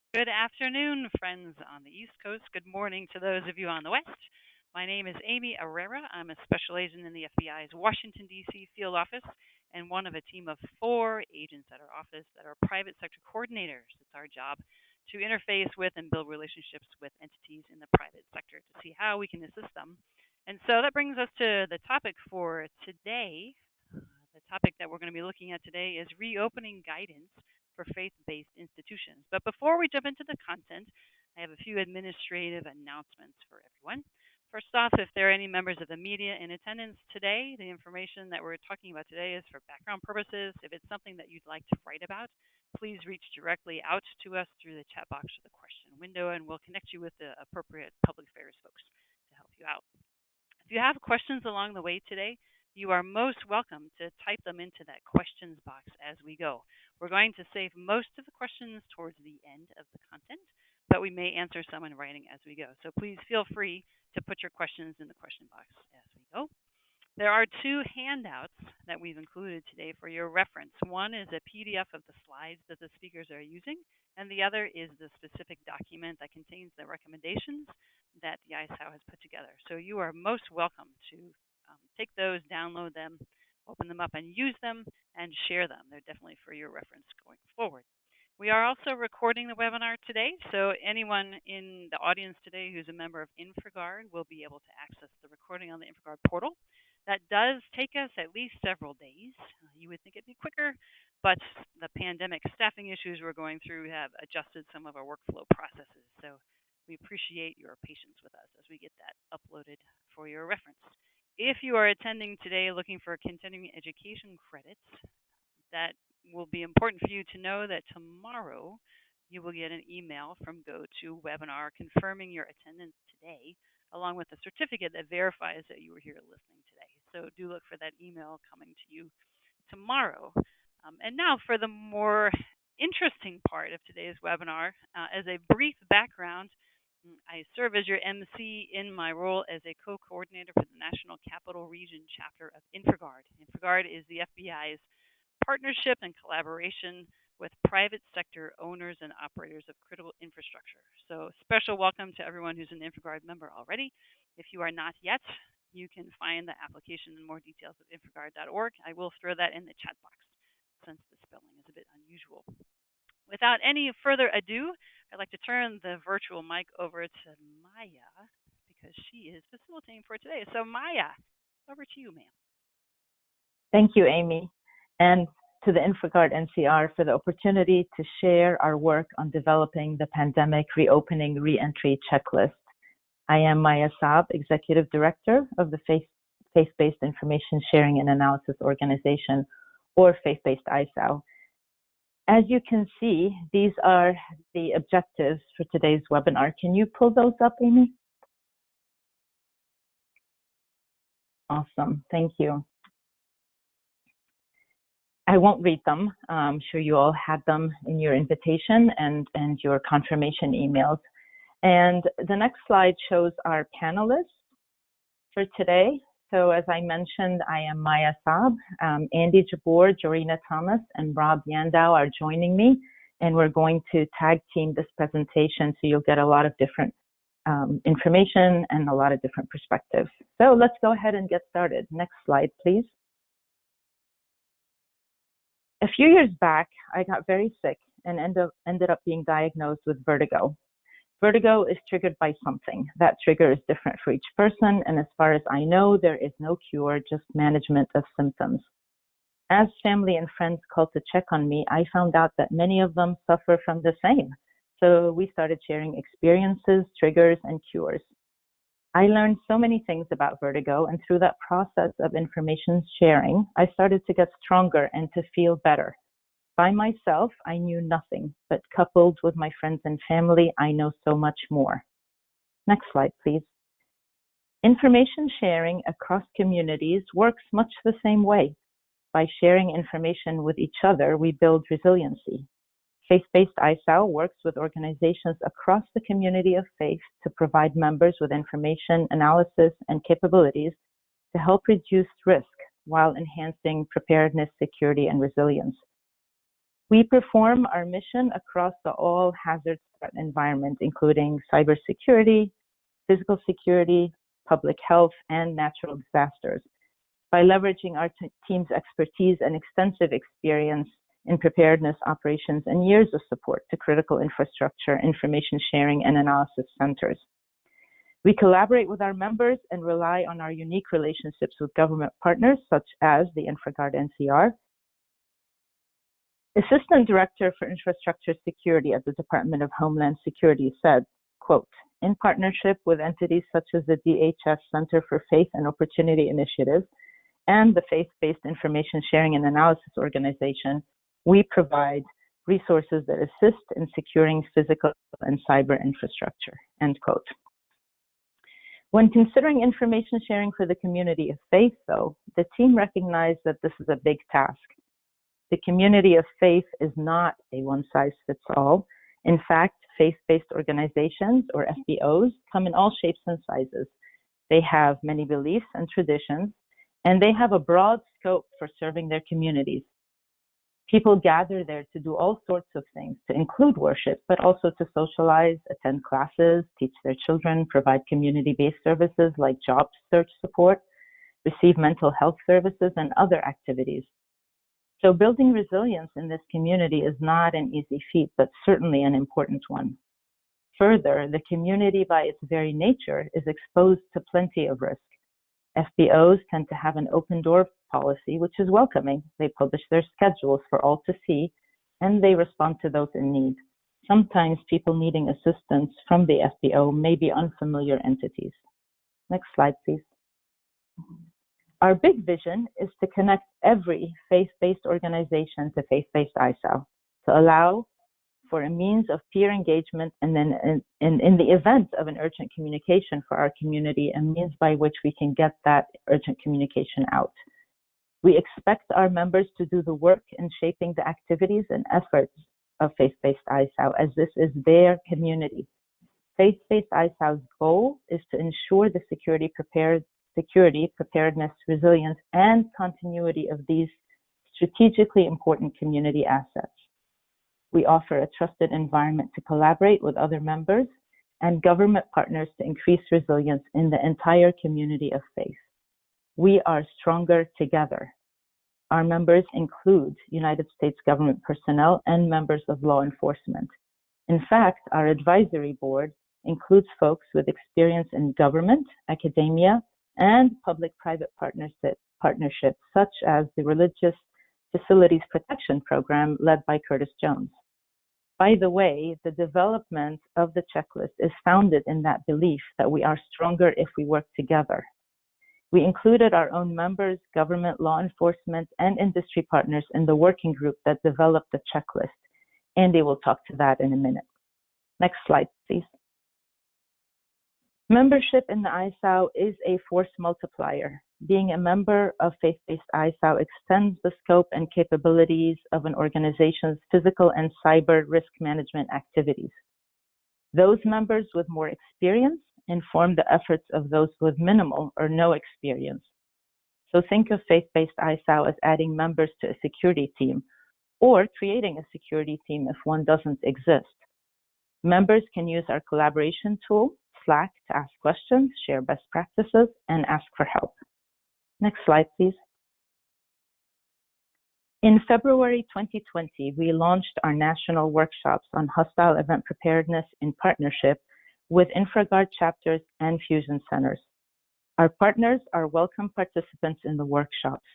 Good afternoon, friends on the East Coast. Good morning to those of you on the West. My name is Amy Herrera. I'm a special agent in the FBI's Washington, D.C. field office and one of a team of four agents at our office that are private sector coordinators. It's our job to interface with and build relationships with entities in the private sector to see how we can assist them. And so that brings us to the topic for today. The topic that we're going to be looking at today is reopening guidance for faith based institutions. But before we jump into the content, I have a few administrative announcements for everyone. First off, if there are any members of the media in attendance today, the information that we're talking about today is for background purposes. If it's something that you'd like to write about, please reach directly out to us through the chat box or the question window, and we'll connect you with the appropriate public affairs folks to help you out. If you have questions along the way today, you are most welcome to type them into that questions box as we go. We're going to save most of the questions towards the end of the content, but we may answer some in writing as we go. So please feel free to put your questions in the question box as we go. There are two handouts that we've included today for your reference. One is a PDF of the slides that the speakers are using, and the other is the specific document that contains the recommendations that the ISAO has put together. So you are most welcome to take those, download them, open them up, and use them and share them. They're definitely for your reference going forward. We are also recording the webinar today, so anyone in the audience today who's a member of InfraGard will be able to access the recording on the InfraGard portal. That does take us at least several days. You would think it'd be quicker, but the pandemic staffing issues we're going through have adjusted some of our workflow processes. So we appreciate your patience with us as we get that uploaded for your reference. If you are attending today looking for continuing education credits, that will be important for you to know that tomorrow you will get an email from GoToWebinar confirming your attendance today, along with a certificate that verifies that you were here listening today. So do look for that email coming to you tomorrow. And now for the more interesting part of today's webinar. As a brief background, I serve as your MC in my role as a co-coordinator for the National Capital Region chapter of InfraGard. InfraGard is the FBI's partnership and collaboration with private sector owners and operators of critical infrastructure. So special welcome to everyone who's an InfraGard member already. If you are not yet, you can find the application and more details at infragard.org. I will throw that in the chat box since the spelling is a bit unusual. Without any further ado, I'd like to turn the virtual mic over to Maya because she is facilitating for today. So Maya, over to you, ma'am. Thank you, Amy, and to the InfraGard NCR for the opportunity to share our work on developing the pandemic reopening reentry checklist. I am Maya Saab, Executive Director of the Faith-Based Information Sharing and Analysis Organization, or Faith-Based ISAO. As you can see, these are the objectives for today's webinar. Can you pull those up, Amy? Awesome, thank you. I won't read them. I'm sure you all had them in your invitation and your confirmation emails. And the next slide shows our panelists for today. So as I mentioned, I am Maya Saab. Andy Jabbour, Jorina Thomas, and Rob Yandow are joining me. And we're going to tag team this presentation so you'll get a lot of different information and a lot of different perspectives. So let's go ahead and get started. Next slide, please. A few years back, I got very sick and ended up being diagnosed with vertigo. Vertigo is triggered by something. That trigger is different for each person, and as far as I know, there is no cure, just management of symptoms. As family and friends called to check on me, I found out that many of them suffer from the same. So we started sharing experiences, triggers, and cures. I learned so many things about vertigo, and through that process of information sharing, I started to get stronger and to feel better. By myself, I knew nothing, but coupled with my friends and family, I know so much more. Next slide, please. Information sharing across communities works much the same way. By sharing information with each other, we build resiliency. Faith-Based ISAO works with organizations across the community of faith to provide members with information, analysis, and capabilities to help reduce risk while enhancing preparedness, security, and resilience. We perform our mission across the all hazard threat environment, including cybersecurity, physical security, public health, and natural disasters. By leveraging our team's expertise and extensive experience in preparedness operations and years of support to critical infrastructure, information sharing, and analysis centers. We collaborate with our members and rely on our unique relationships with government partners, such as the InfraGard NCR. Assistant Director for Infrastructure Security at the Department of Homeland Security said, quote, in partnership with entities such as the DHS Center for Faith and Opportunity Initiative and the Faith-Based Information Sharing and Analysis Organization, we provide resources that assist in securing physical and cyber infrastructure, end quote. When considering information sharing for the community of faith, though, the team recognized that this is a big task. The community of faith is not a one-size-fits-all. In fact, faith-based organizations, or FBOs, come in all shapes and sizes. They have many beliefs and traditions, and they have a broad scope for serving their communities. People gather there to do all sorts of things, to include worship, but also to socialize, attend classes, teach their children, provide community-based services like job search support, receive mental health services, and other activities. So building resilience in this community is not an easy feat, but certainly an important one. Further, the community by its very nature is exposed to plenty of risk. FBOs tend to have an open door policy, which is welcoming. They publish their schedules for all to see, and they respond to those in need. Sometimes people needing assistance from the FBO may be unfamiliar entities. Next slide, please. Our big vision is to connect every faith-based organization to faith-based ISAO, to allow for a means of peer engagement, and then in the event of an urgent communication for our community, a means by which we can get that urgent communication out. We expect our members to do the work in shaping the activities and efforts of faith-based ISAO, as this is their community. Faith-based ISAO's goal is to ensure the security, preparedness, resilience, and continuity of these strategically important community assets. We offer a trusted environment to collaborate with other members and government partners to increase resilience in the entire community of faith. We are stronger together. Our members include United States government personnel and members of law enforcement. In fact, our advisory board includes folks with experience in government, academia, and public-private partnerships, such as the Religious Facilities Protection Program led by Curtis Jones. By the way, the development of the checklist is founded in that belief that we are stronger if we work together. We included our own members, government, law enforcement, and industry partners in the working group that developed the checklist. Andy will talk to that in a minute. Next slide, please. Membership in the ISAO is a force multiplier. Being a member of faith-based ISAO extends the scope and capabilities of an organization's physical and cyber risk management activities. Those members with more experience inform the efforts of those with minimal or no experience. So think of faith-based ISAO as adding members to a security team, or creating a security team if one doesn't exist. Members can use our collaboration tool, Slack, to ask questions, share best practices, and ask for help. Next slide, please. In February 2020, we launched our national workshops on hostile event preparedness in partnership with InfraGard chapters and fusion centers. Our partners are welcome participants in the workshops.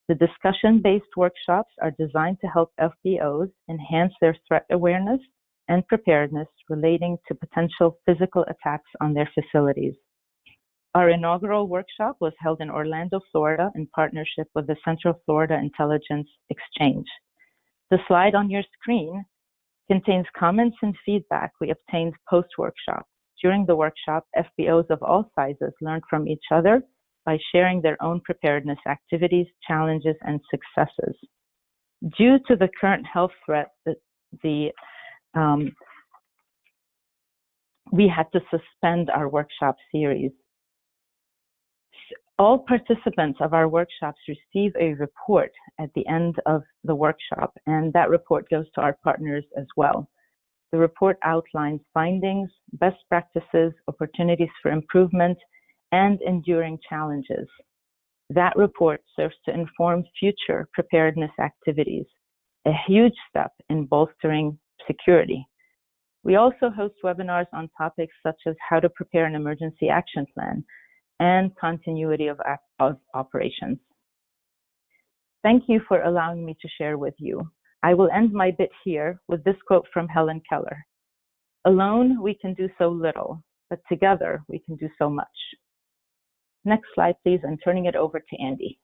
The discussion-based workshops are designed to help FBOs enhance their threat awareness and preparedness relating to potential physical attacks on their facilities. Our inaugural workshop was held in Orlando, Florida, in partnership with the Central Florida Intelligence Exchange. The slide on your screen contains comments and feedback we obtained post-workshop. During the workshop, FBOs of all sizes learned from each other by sharing their own preparedness activities, challenges, and successes. Due to the current health threat, we had to suspend our workshop series. All participants of our workshops receive a report at the end of the workshop, and that report goes to our partners as well. The report outlines findings, best practices, opportunities for improvement, and enduring challenges. That report serves to inform future preparedness activities, a huge step in bolstering security. We also host webinars on topics such as how to prepare an emergency action plan and continuity of operations. Thank you for allowing me to share with you. I will end my bit here with this quote from Helen Keller. Alone, we can do so little, but together we can do so much. Next slide, please. I'm turning it over to Andy.